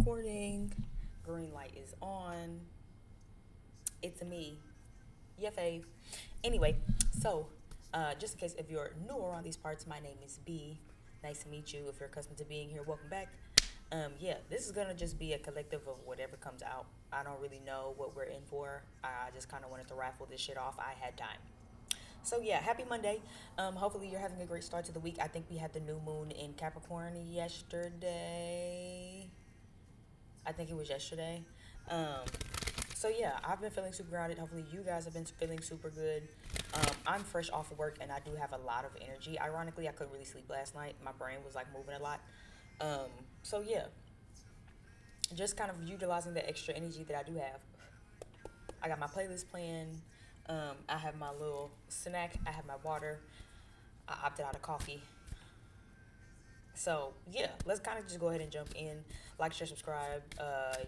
recording. Green light is on. It's me. Yeah, fave. Anyway, just in case if you're new around these parts, my name is B. Nice to meet you. If you're accustomed to being here, welcome back. This is gonna just be a collective of whatever comes out. I don't really know what we're in for. I just kind of wanted to raffle this shit off. I had time. So yeah, happy Monday. Hopefully you're having a great start to the week. I think we had the new moon in Capricorn yesterday. I think it was yesterday. Um, so yeah, I've been feeling super grounded. Hopefully you guys have been feeling super good. I'm fresh off of work and I do have a lot of energy. Ironically, I couldn't really sleep last night. My brain was like moving a lot. Um, so yeah, just kind of utilizing the extra energy that I do have. I got my playlist playing. I have my little snack. I have my water. I opted out of coffee. So yeah, let's kind of just go ahead and jump in. Like, share, subscribe.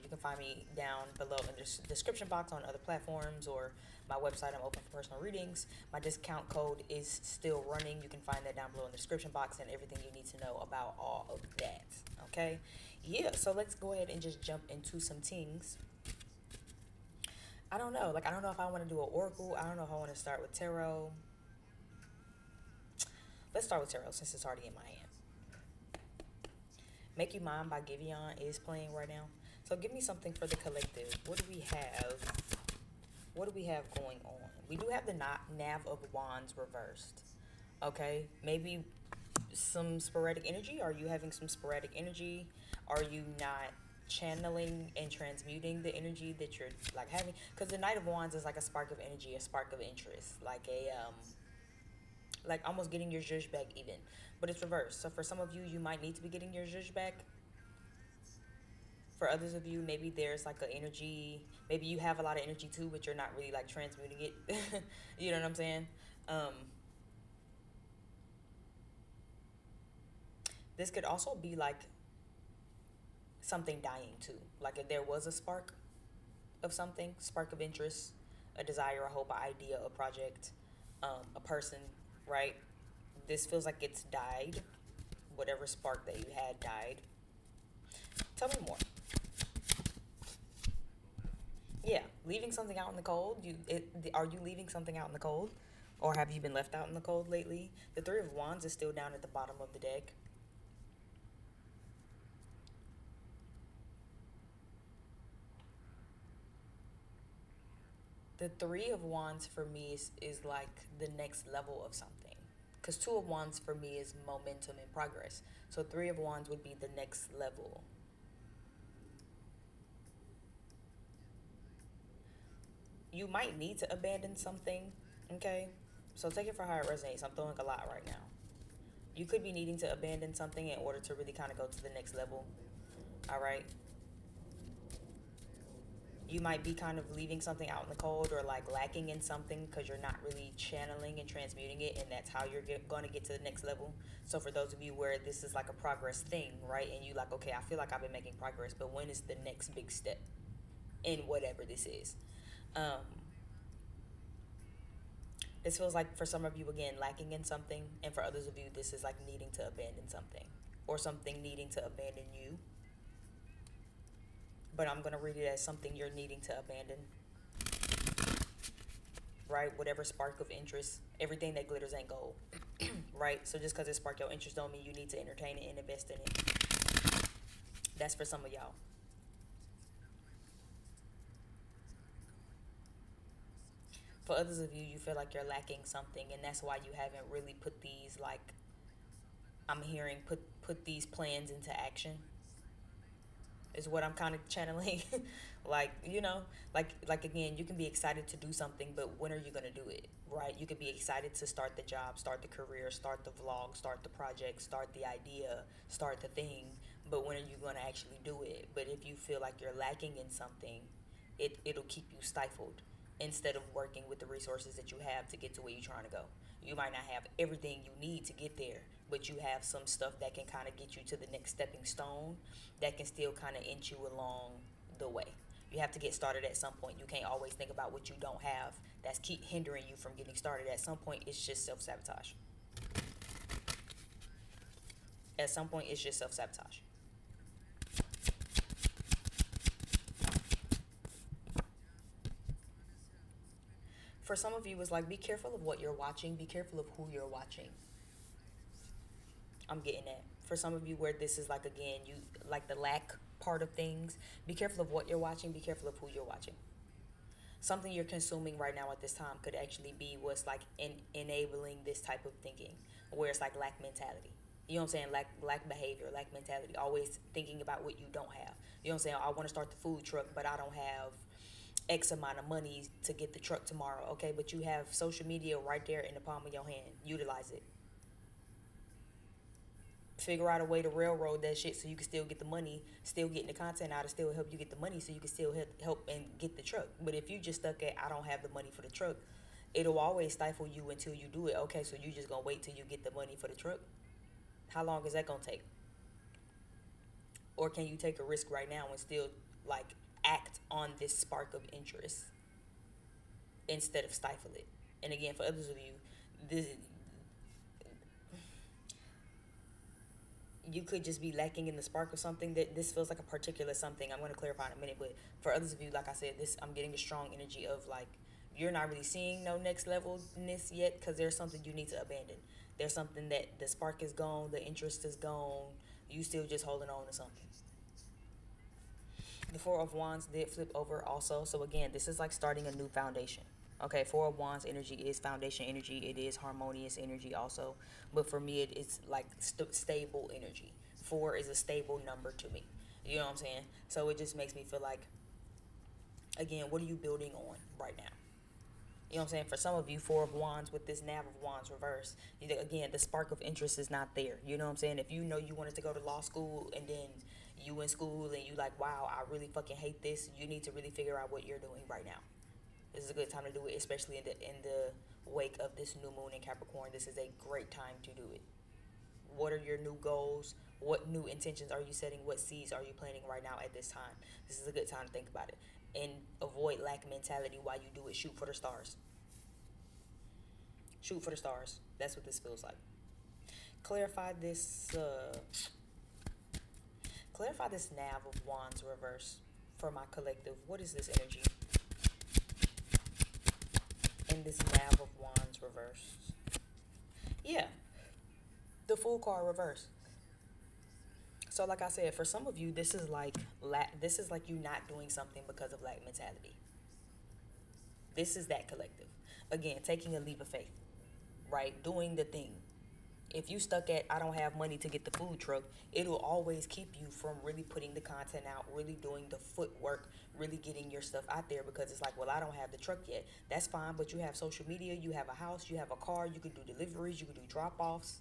You can find me down below in the description box on other platforms or my website. I'm open for personal readings. My discount code is still running. You can find that down below in the description box and everything you need to know about all of that. Okay, yeah. So let's go ahead and just jump into some things. I don't know. I don't know if I want to do an oracle. I don't know if I want to start with tarot. Let's start with tarot since it's already in my hand. Make You Mine by Giveon is playing right now. So give me something for the collective. What do we have? What do we have going on? We do have the Nav of Wands reversed. Okay, maybe some sporadic energy. Are you having some sporadic energy? Are you not channeling and transmuting the energy that you're like having? Because the Knight of Wands is like a spark of energy, a spark of interest, like almost getting your zhuzh back even, but it's reversed. So for some of you, you might need to be getting your zhuzh back. For others of you, maybe there's like an energy, maybe you have a lot of energy too, but you're not really like transmuting it. You know what I'm saying? um this could also be like something dying too, like if there was a spark of something, spark of interest, a desire, a hope, an idea, a project, a person, right? This feels like it's died. Whatever spark that you had died. Tell me more. Yeah, leaving something out in the cold. Are you leaving something out in the cold, or have you been left out in the cold lately? The Three of Wands is still down at the bottom of the deck. The Three of Wands for me is like the next level of something. Because Two of Wands for me is momentum and progress. So Three of Wands would be the next level. You might need to abandon something, okay? So take it for how it resonates. I'm throwing a lot right now. You could be needing to abandon something in order to really kind of go to the next level, all right? You might be kind of leaving something out in the cold or like lacking in something because you're not really channeling and transmuting it, and that's how you're going to get to the next level. So for those of you where this is like a progress thing, right, and you like, okay, I feel like I've been making progress, but when is the next big step in whatever this is? um this feels like for some of you, again, lacking in something, and for others of you this is like needing to abandon something, or something needing to abandon you. But I'm going to read it as something you're needing to abandon, right? Whatever spark of interest, everything that glitters ain't gold, right? So just because it sparked your interest don't mean you need to entertain it and invest in it. That's for some of y'all. For others of you, you feel like you're lacking something, and that's why you haven't really put these, like, I'm hearing, put these plans into action, is what I'm kind of channeling. Like, like again, you can be excited to do something, but when are you going to do it, right? You could be excited to start the job, start the career, start the vlog, start the project, start the idea, start the thing, but when are you going to actually do it? But if you feel like you're lacking in something, it'll keep you stifled instead of working with the resources that you have to get to where you're trying to go. You might not have everything you need to get there, but you have some stuff that can kind of get you to the next stepping stone, that can still kind of inch you along the way. You have to get started at some point. You can't always think about what you don't have that's keep hindering you from getting started. At some point it's just self-sabotage. At some point it's just self-sabotage. For some of you, it's like be careful of what you're watching, be careful of who you're watching. I'm getting that. For some of you, where this is like, again, you like the lack part of things, be careful of what you're watching, be careful of who you're watching. Something you're consuming right now at this time could actually be what's like enabling this type of thinking, where it's like lack mentality. You know what I'm saying? Lack behavior, lack mentality, always thinking about what you don't have. You know what I'm saying? I want to start the food truck, but I don't have X amount of money to get the truck tomorrow. Okay, but you have social media right there in the palm of your hand. Utilize it. Figure out a way to railroad that shit so you can still get the money, still getting the content out, to still help you get the money so you can still help and get the truck. But if you just stuck at I don't have the money for the truck, it'll always stifle you until you do it. Okay, so you just gonna wait till you get the money for the truck? How long is that gonna take? Or can you take a risk right now and still like act on this spark of interest instead of stifle it? And again, for others of you, this, you could just be lacking in the spark of something. That this feels like a particular something. I'm going to clarify in a minute, but for others of you, like I said, this, I'm getting a strong energy of like you're not really seeing no next levelness yet because there's something you need to abandon. There's something that the spark is gone, the interest is gone. You still just holding on to something. The Four of Wands did flip over also. So again, this is like starting a new foundation. Okay, Four of Wands energy is foundation energy. It is harmonious energy also. But for me, it's like stable energy. Four is a stable number to me. You know what I'm saying? So it just makes me feel like, again, what are you building on right now? You know what I'm saying? For some of you, Four of Wands with this Nav of Wands reverse, again, the spark of interest is not there. You know what I'm saying? If you know you wanted to go to law school and then you in school and you like, wow, I really fucking hate this, you need to really figure out what you're doing right now. This is a good time to do it, especially in the wake of this new moon in Capricorn. This is a great time to do it. What are your new goals? What new intentions are you setting? What seeds are you planting right now at this time? This is a good time to think about it. And avoid lack mentality while you do it. Shoot for the stars. Shoot for the stars. That's what this feels like. Clarify this. Clarify this Nav of Wands reverse for my collective. What is this energy? And this Nav of Wands reverse. Yeah, the Fool card reverse. So, like I said, for some of you, this is like you not doing something because of lack mentality. This is that collective. Again, taking a leap of faith, right? Doing the thing. If you stuck at I don't have money to get the food truck, it'll always keep you from really putting the content out, really doing the footwork, really getting your stuff out there because it's like, well, I don't have the truck yet. That's fine, but you have social media, you have a house, you have a car, you can do deliveries, you can do drop-offs.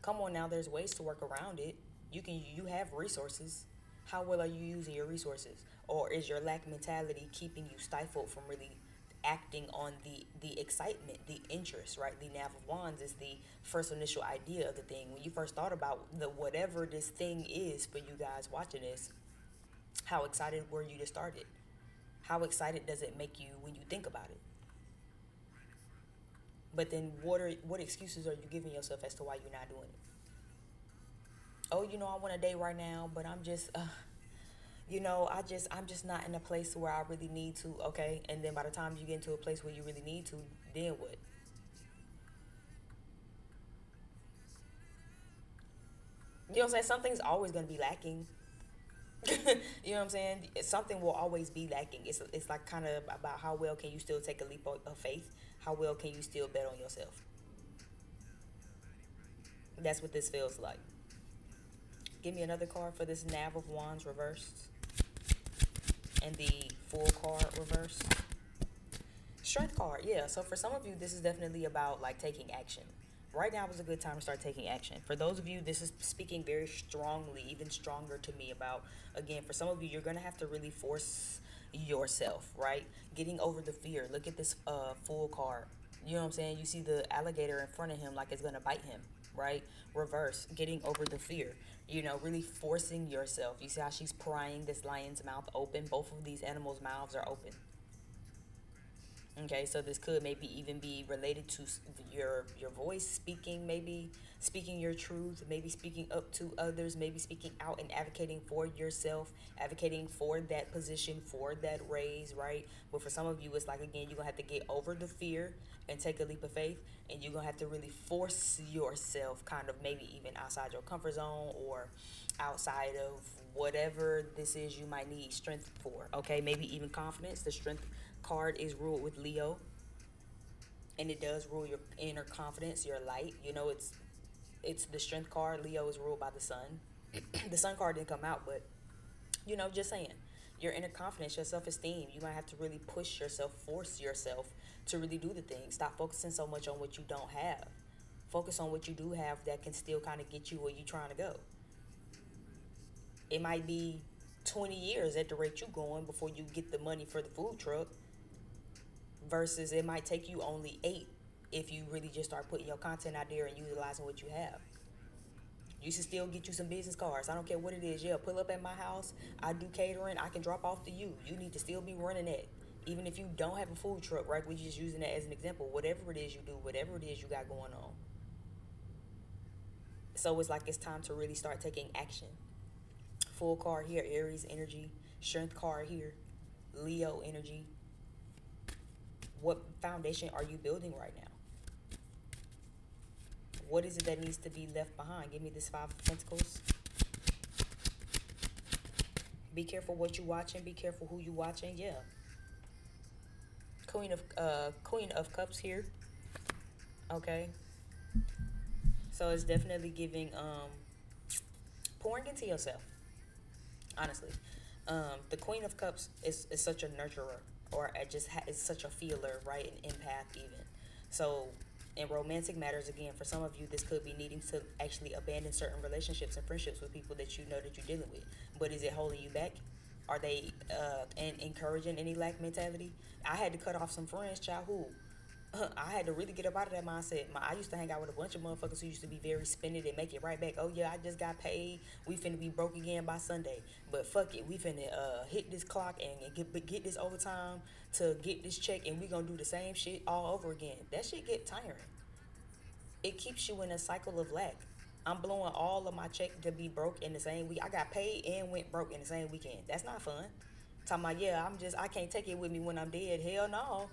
Come on now, there's ways to work around it. You have resources. How well are you using your resources? Or is your lack mentality keeping you stifled from really acting on the excitement, the interest, right? The Nav of Wands is the first initial idea of the thing. When you first thought about the whatever this thing is for you guys watching this, how excited were you to start it? How excited does it make you when you think about it? But then what excuses are you giving yourself as to why you're not doing it? Oh, I want a date right now, but I'm just I'm just not in a place where I really need to. Okay, and then by the time you get into a place where you really need to, then what? You know what I'm saying? Something's always going to be lacking. You know what I'm saying? Something will always be lacking. It's like kind of about how well can you still take a leap of faith? How well can you still bet on yourself? That's what this feels like. Give me another card for this Nav of Wands reversed and the Fool card reversed. Strength card, yeah. So for some of you, this is definitely about like taking action. Right now is a good time to start taking action. For those of you, this is speaking very strongly, even stronger to me about, again, for some of you, you're going to have to really force yourself, right? Getting over the fear. Look at this Fool card. You know what I'm saying? You see the alligator in front of him like it's going to bite him, right? Reverse, getting over the fear. Really forcing yourself. You see how she's prying this lion's mouth open? Both of these animals' mouths are open. Okay, so this could maybe even be related to your voice speaking, maybe speaking your truth, maybe speaking up to others, maybe speaking out and advocating for yourself, advocating for that position, for that raise, right? But for some of you, it's like, again, you're gonna have to get over the fear and take a leap of faith, and you're gonna have to really force yourself, kind of maybe even outside your comfort zone or outside of whatever this is you might need strength for. Okay, maybe even confidence. The strength card is ruled with Leo, and it does rule your inner confidence, your light. It's the strength card. Leo is ruled by the sun. The sun card didn't come out, but just saying, your inner confidence, your self-esteem, you might have to really push yourself, force yourself to really do the things. Stop focusing so much on what you don't have. Focus on what you do have that can still kind of get you where you're trying to go. It might be 20 years at the rate you going before you get the money for the food truck, versus it might take you only 8 if you really just start putting your content out there and utilizing what you have. You should still get you some business cards. I don't care what it is. Yeah, pull up at my house. I do catering. I can drop off to you. You need to still be running that. Even if you don't have a food truck, right? We're just using that as an example. Whatever it is you do, whatever it is you got going on. So it's like it's time to really start taking action. Full card here, Aries energy. Strength card here, Leo energy. What foundation are you building right now? What is it that needs to be left behind? Give me this Five of Pentacles. Be careful what you watching. Be careful who you watching. Yeah. Queen of Cups here. Okay. So it's definitely giving pouring into yourself. Honestly, the Queen of Cups is such a nurturer, or is such a feeler, right? An empath even. So in romantic matters, again, for some of you, this could be needing to actually abandon certain relationships and friendships with people that you know that you're dealing with. But is it holding you back? Are they encouraging any lack mentality? I had to cut off some friends, child. Who I had to really get up out of that mindset. I used to hang out with a bunch of motherfuckers who used to be very spend it and make it right back. Oh yeah, I just got paid. We finna be broke again by Sunday. But fuck it, we finna hit this clock and get this overtime to get this check, and we gonna do the same shit all over again. That shit get tiring. It keeps you in a cycle of lack. I'm blowing all of my check to be broke in the same week. I got paid and went broke in the same weekend. That's not fun. Talking about, yeah, I can't take it with me when I'm dead. Hell no.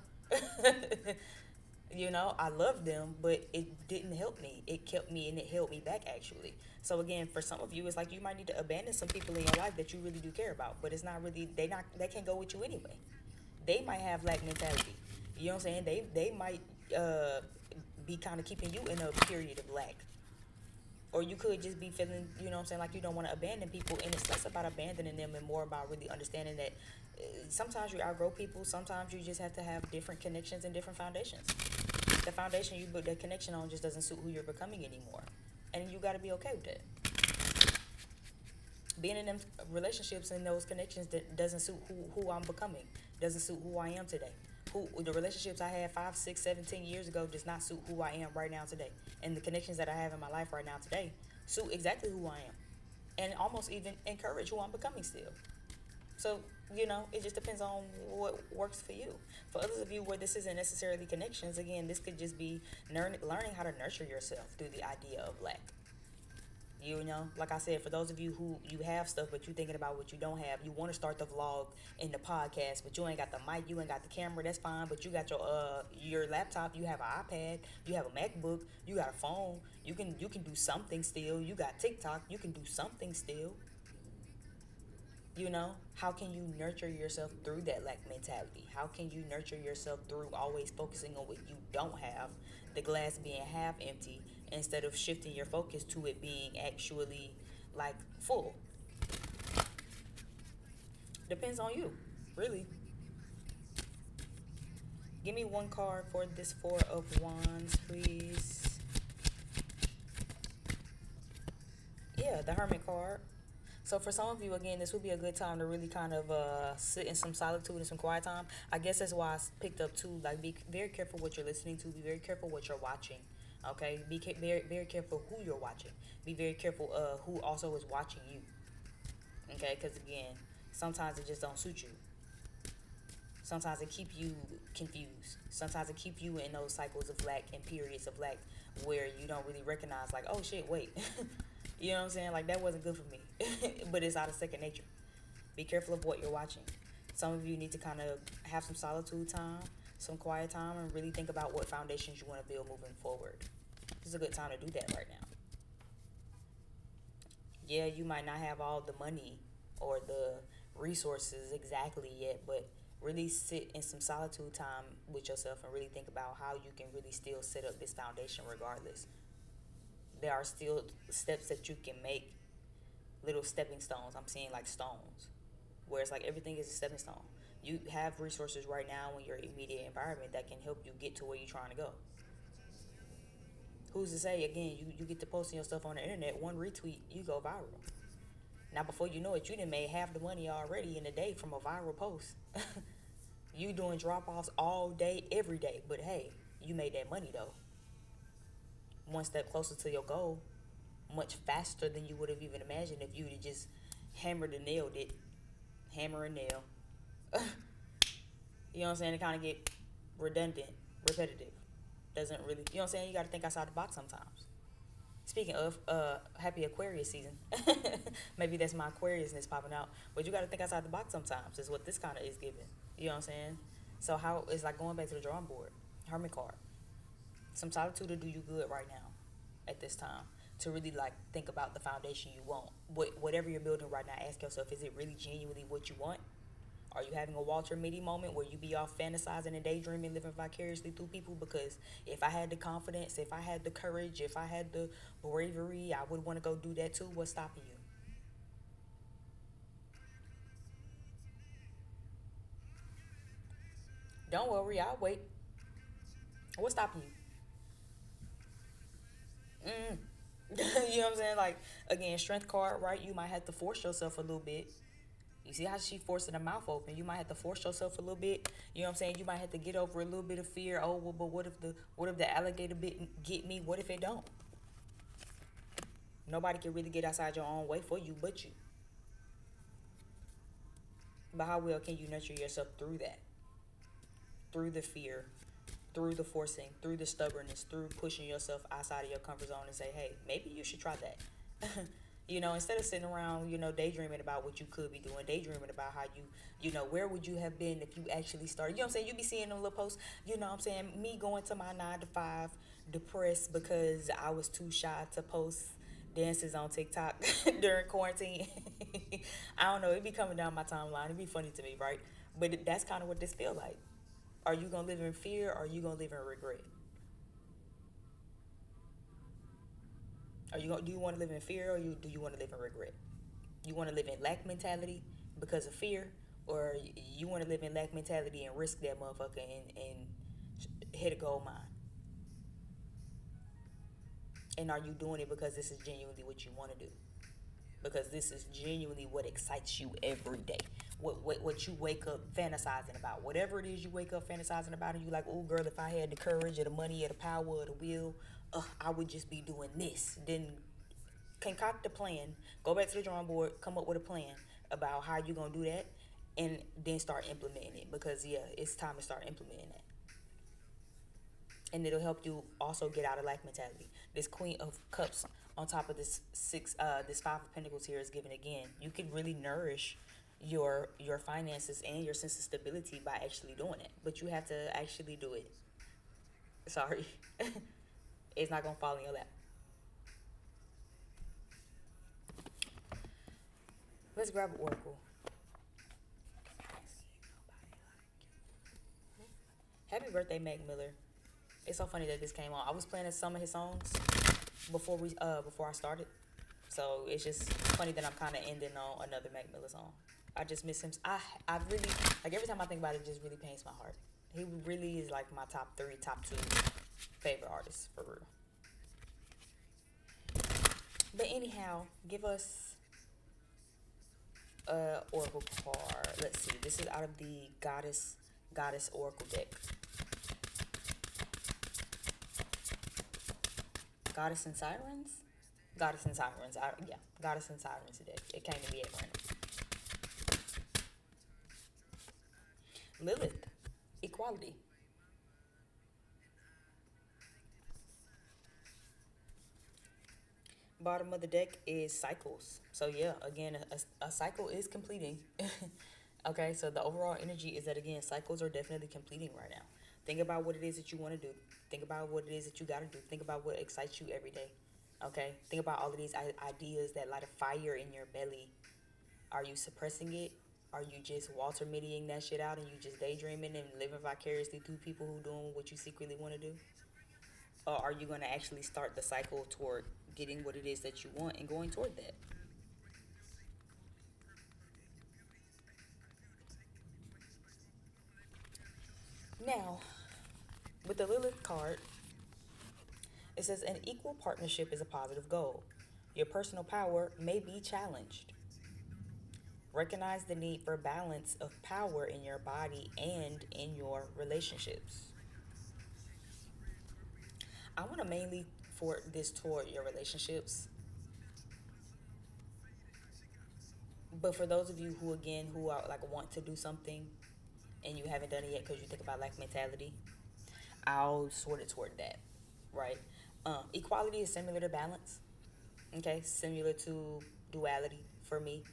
I love them, but it didn't help me. It kept me and it held me back, actually. So again, for some of you, it's like you might need to abandon some people in your life that you really do care about, but it's not really they can't go with you anyway. They might have lack mentality. You know what I'm saying? They might be kind of keeping you in a period of lack. Or you could just be feeling, what I'm saying, like you don't want to abandon people, and it's less about abandoning them and more about really understanding that sometimes you outgrow people. Sometimes you just have to have different connections and different foundations. The foundation you built that connection on just doesn't suit who you're becoming anymore, and you got to be okay with that. Being in them relationships and those connections that doesn't suit who I'm becoming, doesn't suit who I am today. Who the relationships I had 5, 6, 17 years ago does not suit who I am right now today, and the connections that I have in my life right now today suit exactly who I am, and almost even encourage who I'm becoming still. So, it just depends on what works for you. For others of you where this isn't necessarily connections, again, this could just be learning how to nurture yourself through the idea of lack. Like I said, for those of you who you have stuff, but you're thinking about what you don't have, you want to start the vlog and the podcast, but you ain't got the mic, you ain't got the camera, that's fine, but you got your laptop, you have an iPad, you have a MacBook, you got a phone, you can do something still, you got TikTok, you can do something still. How can you nurture yourself through that lack mentality? How can you nurture yourself through always focusing on what you don't have, the glass being half empty, instead of shifting your focus to it being actually like full? Depends on you, really. Give me one card for this Four of Wands, please. Yeah, the Hermit card. So for some of you, again, this would be a good time to really kind of sit in some solitude and some quiet time. I guess that's why I picked up too. Like, be very careful what you're listening to. Be very careful what you're watching. Okay, very very careful who you're watching. Be very careful who also is watching you. Okay, because again, sometimes it just don't suit you. Sometimes it keep you confused. Sometimes it keep you in those cycles of lack and periods of lack where you don't really recognize, like, oh shit, wait. You know what I'm saying? Like, that wasn't good for me. But it's out of second nature. Be careful of what you're watching. Some of you need to kind of have some solitude time, some quiet time, and really think about what foundations you want to build moving forward. This is a good time to do that right now. Yeah, you might not have all the money or the resources exactly yet, but really sit in some solitude time with yourself and really think about how you can really still set up this foundation regardless. There are still steps that you can make, little stepping stones. I'm seeing like stones, where it's like everything is a stepping stone. You have resources right now in your immediate environment that can help you get to where you're trying to go. Who's to say, again, you get to posting your stuff on the internet, one retweet, you go viral. Now, before you know it, you done made half the money already in a day from a viral post. You doing drop offs all day, every day. But hey, you made that money though. One step closer to your goal, much faster than you would have even imagined if you'd have just hammered and nailed it. Hammer and nail. You know what I'm saying? It kind of get redundant, repetitive. Doesn't really, you know what I'm saying? You got to think outside the box sometimes. Speaking of, happy Aquarius season. Maybe that's my Aquariusness popping out. But you got to think outside the box sometimes, is what this kind of is giving. You know what I'm saying? So how it's like going back to the drawing board. Hermit card. Some solitude to do you good right now at this time. To really like think about the foundation you want. Whatever you're building right now, ask yourself, is it really genuinely what you want? Are you having a Walter Mitty moment where you be off fantasizing and daydreaming, living vicariously through people? Because if I had the confidence, if I had the courage, if I had the bravery, I would want to go do that too. What's stopping you? Don't worry, I'll wait. What's stopping you? You know what I'm saying? Like, again, strength card, right? You might have to force yourself a little bit. You see how she forcing her mouth open? You might have to force yourself a little bit. You know what I'm saying? You might have to get over a little bit of fear. Oh, well, but what if the alligator bit get me? What if it don't? Nobody can really get outside your own way for you but you. But how well can you nurture yourself through that? Through the fear, through the forcing, through the stubbornness, through pushing yourself outside of your comfort zone and say, hey, maybe you should try that. Instead of sitting around, daydreaming about what you could be doing, daydreaming about how where would you have been if you actually started. You know what I'm saying? You be seeing them little posts, you know what I'm saying? Me going to my 9 to 5, depressed because I was too shy to post dances on TikTok during quarantine. I don't know. It be coming down my timeline. It be funny to me, right? But that's kind of what this feel like. Are you gonna live in fear or are you gonna live in regret? Do you want to live in fear or do you want to live in regret? You want to live in lack mentality because of fear, or you want to live in lack mentality and risk that motherfucker and hit a gold mine? And are you doing it because this is genuinely what you want to do? Because this is genuinely what excites you every day. What you wake up fantasizing about. Whatever it is you wake up fantasizing about and you like, oh girl, if I had the courage or the money or the power or the will, I would just be doing this. Then concoct a plan, go back to the drawing board, come up with a plan about how you're gonna do that, and then start implementing it. Because yeah, it's time to start implementing that. And it'll help you also get out of lack mentality. This Queen of Cups on top of this Five of Pentacles here is given again. You can really nourish your finances and your sense of stability by actually doing it, but you have to actually do it. Sorry, it's not gonna fall in your lap. Let's grab an oracle. Happy birthday, Mac Miller. It's so funny that this came on. I was playing some of his songs before I started. So it's just funny that I'm kind of ending on another Mac Miller song. I just miss him. I really, like, every time I think about it, it just really pains my heart. He really is like my top 3, top 2 favorite artists, for real. But anyhow, give us oracle card. Let's see. This is out of the Goddess Oracle deck. Goddess and Sirens? Goddess and Sirens. Yeah, Goddess and Sirens today. It came to me at random. Lilith, equality. Bottom of the deck is cycles. So yeah, again, a cycle is completing. Okay, so the overall energy is that again, cycles are definitely completing right now. Think about what it is that you want to do. Think about what it is that you got to do. Think about what excites you every day. Okay, think about all of these ideas that light a fire in your belly. Are you suppressing it? Are you just Walter Mittying that shit out and you just daydreaming and living vicariously through people who doing what you secretly want to do? Or are you going to actually start the cycle toward getting what it is that you want and going toward that? Now, with the Lilith card, it says an equal partnership is a positive goal. Your personal power may be challenged. Recognize the need for balance of power in your body and in your relationships. I want to mainly for this toward your relationships, but for those of you who again who are like want to do something and you haven't done it yet because you think about lack mentality, I'll sort it toward that, right? Equality is similar to balance, okay? Similar to duality for me.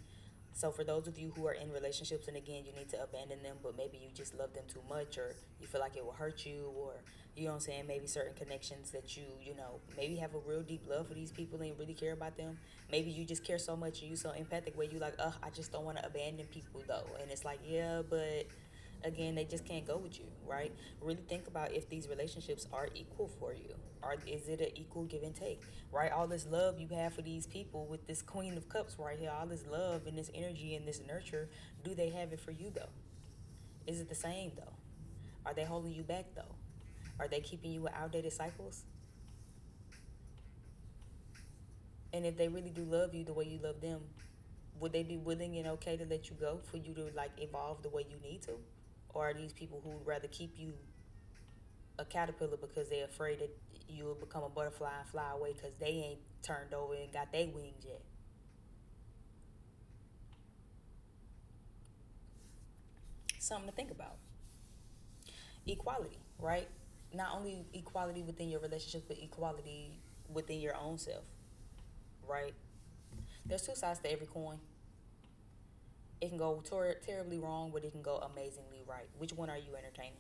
So for those of you who are in relationships and again you need to abandon them, but maybe you just love them too much, or you feel like it will hurt you, or you know what I'm saying, maybe certain connections that you know, maybe have a real deep love for these people and really care about them. Maybe you just care so much and you so empathic where you like, I just don't want to abandon people though. And it's like, yeah, but again, they just can't go with you, right? Really think about if these relationships are equal for you. Is it an equal give and take, right? All this love you have for these people with this Queen of Cups right here, all this love and this energy and this nurture, do they have it for you though? Is it the same though? Are they holding you back though? Are they keeping you with outdated cycles? And if they really do love you the way you love them, would they be willing and okay to let you go for you to like evolve the way you need to? Or are these people who would rather keep you a caterpillar because they're afraid that you'll become a butterfly and fly away because they ain't turned over and got their wings yet? Something to think about. Equality, right? Not only equality within your relationships, but equality within your own self, right? There's two sides to every coin. It can go terribly wrong, but it can go amazingly right. Which one are you entertaining?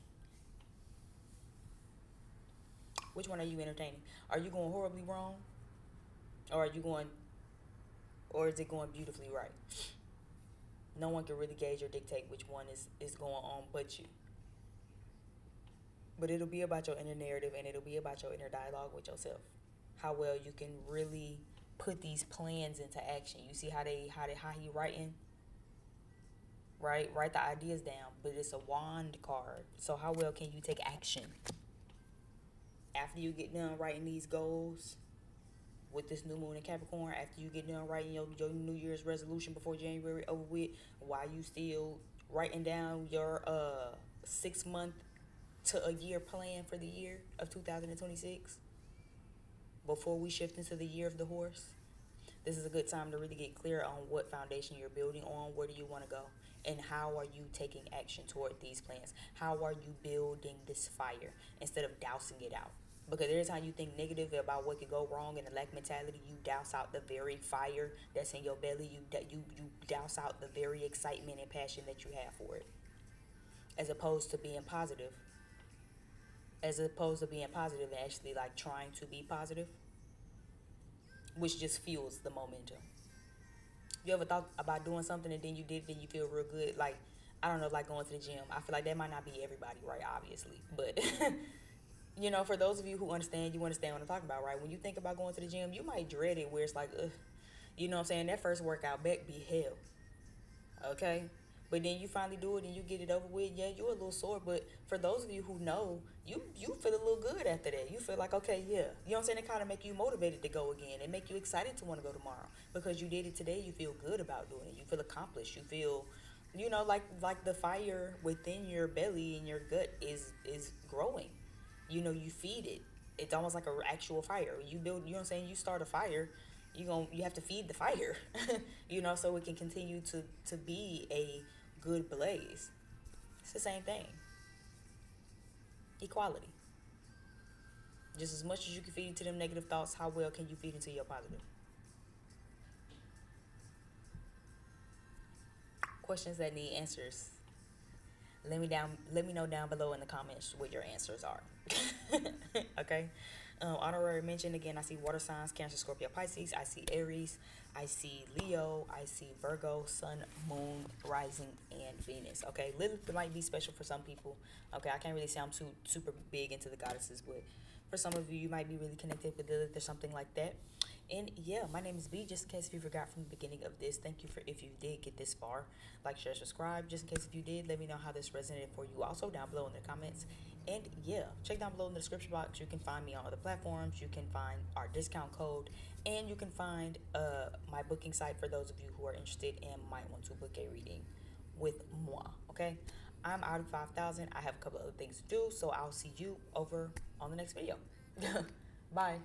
Which one are you entertaining? Are you going horribly wrong, or are you going, or is it going beautifully right? No one can really gauge or dictate which one is going on but you. But it'll be about your inner narrative and it'll be about your inner dialogue with yourself. How well you can really put these plans into action. You see how he writing, right? Write the ideas down, but it's a wand card. So how well can you take action after you get done writing these goals with this new moon in Capricorn? After you get done writing your New Year's resolution before January over with, while you still writing down your 6 month to a year plan for the year of 2026 before we shift into the year of the horse. This is a good time to really get clear on what foundation you're building on, where do you want to go, and how are you taking action toward these plans. How are you building this fire instead of dousing it out? Because every time you think negative about what could go wrong in the lack mentality, you douse out the very fire that's in your belly. You douse out the very excitement and passion that you have for it, as opposed to being positive. As opposed to being positive and actually like trying to be positive, which just fuels the momentum. You ever thought about doing something and then you did it and you feel real good? Like, I don't know, like going to the gym. I feel like that might not be everybody, right? Obviously. But, you know, for those of you who understand, you understand what I'm talking about, right? When you think about going to the gym, you might dread it where it's like, ugh. You know what I'm saying? That first workout back be hell. Okay? But then you finally do it and you get it over with. Yeah, you're a little sore, but for those of you who know, you feel a little good after that. You feel like, okay, yeah. You know what I'm saying? It kind of make you motivated to go again. It make you excited to want to go tomorrow because you did it today. You feel good about doing it. You feel accomplished. You feel, you know, like the fire within your belly and your gut is growing. You know, you feed it. It's almost like an actual fire. You build, you know what I'm saying? You start a fire, you have to feed the fire, you know, so it can continue to be a good blaze. It's the same thing. Equality. Just as much as you can feed into them negative thoughts, how well can you feed into your positive? Questions that need answers. Let me know down below in the comments what your answers are. Okay. Honorary mention again. I see water signs: Cancer, Scorpio, Pisces. I see Aries. I see Leo. I see Virgo, Sun, Moon, Rising, and Venus. Okay. Lilith might be special for some people. Okay. I can't really say I'm too super big into the goddesses, but for some of you, you might be really connected with Lilith or something like that. And yeah, my name is B. Just in case if you forgot from the beginning of this, thank you for if you did get this far. Like, share, subscribe. Just in case if you did, let me know how this resonated for you. Also down below in the comments. And yeah, check down below in the description box. You can find me on other platforms. You can find our discount code, and you can find my booking site for those of you who are interested and might want to book a reading with moi. Okay, I'm out of 5,000. I have a couple other things to do, so I'll see you over on the next video. Bye.